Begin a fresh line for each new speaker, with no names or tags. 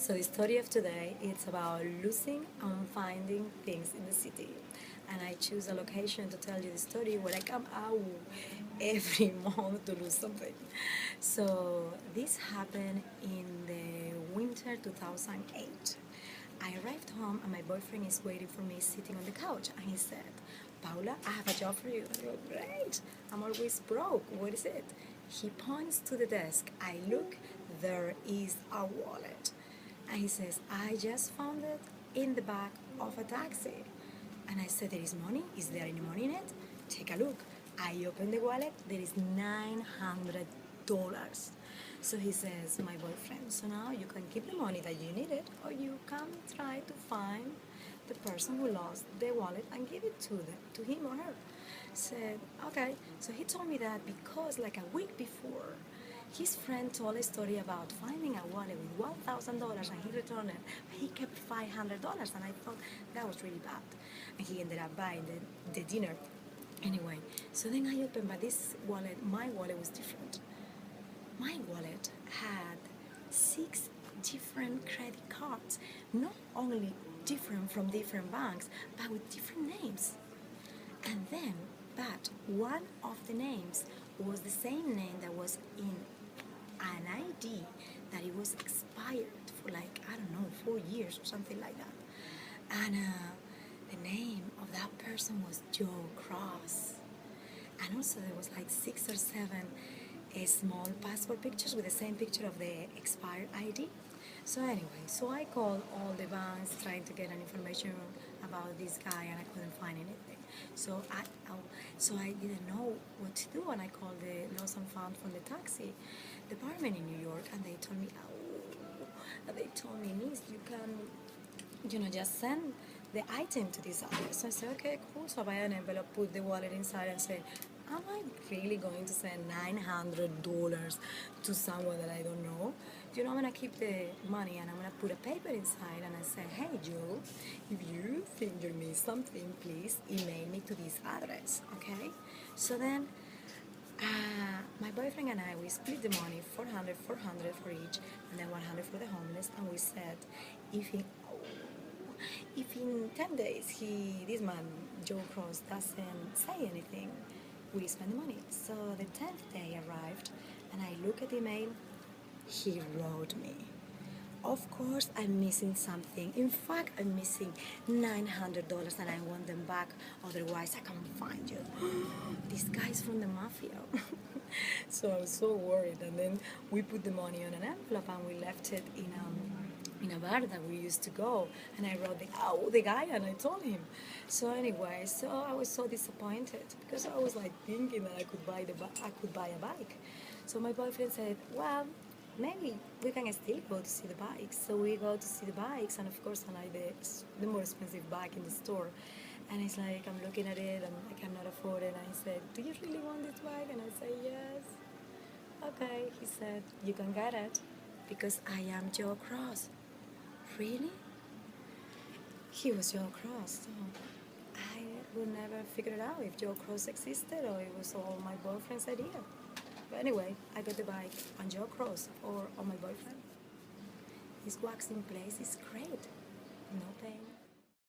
So the story of today is about losing and finding things in the city. And I choose a location to tell you the story where I come out every month to lose something. So this happened in the winter 2008. I arrived home and my boyfriend is waiting for me sitting on the couch and he said, Paula, I have a job for you. I go, great. I'm always broke. What is it? He points to the desk. I look, there is a wallet. And he says, I just found it in the back of a taxi. And I said, there is money? Is there any money in it? Take a look. I open the wallet, there is $900. So he says, my boyfriend, so now you can keep the money that you needed, or you can try to find the person who lost the wallet and give it to him or her. Said, okay. So he told me that because like a week before, his friend told a story about finding a wallet with $1,000 and he returned it. But he kept $500 and I thought that was really bad. And he ended up buying the dinner. Anyway, so then I opened, but this wallet, my wallet was different. My wallet had 6 different credit cards, not only different from different banks, but with different names. And then, but one of the names was the same name that was in an ID that it was expired for like, I don't know, 4 years or something like that. And the name of that person was Joe Cross. And also there was like 6 or 7 small passport pictures with the same picture of the expired ID. So anyway, so I called all the banks trying to get an information about this guy and I couldn't find anything. So I didn't know what to do and I called the lost and found from the taxi department in New York and they told me, Miss, you can, just send the item to this address. So I said, okay, cool. So I buy an envelope, put the wallet inside and say, am I really going to send $900 to someone that I don't know? I'm going to keep the money and I'm going to put a paper inside and I say, hey, Joe, if you think you missed something, please email me to this address, okay? So then my boyfriend and I, we split the money, 400 for each, and then 100 for the homeless, and we said, if in 10 days this man, Joe Cross, doesn't say anything, we spend the money. So the 10th day arrived and I look at the email, he wrote me. Of course I'm missing something. In fact, I'm missing $900 and I want them back, otherwise I can't find you. This guy's from the mafia. So I was so worried and then we put the money on an envelope and we left it in a bar that we used to go, and I wrote the guy and I told him. So anyway, so I was so disappointed because I was like thinking that I could buy a bike. So my boyfriend said, well, maybe we can still go to see the bikes. So we go to see the bikes, and of course I like the more expensive bike in the store. And it's like, I'm looking at it and I cannot afford it. And he said, do you really want this bike? And I said, yes. Okay, he said, you can get it because I am Joe Cross. Really? He was Joe Cross. So I would never figure it out if Joe Cross existed or it was all my boyfriend's idea. But anyway, I got the bike on Joe Cross or on my boyfriend. His waxing place is great. No pain.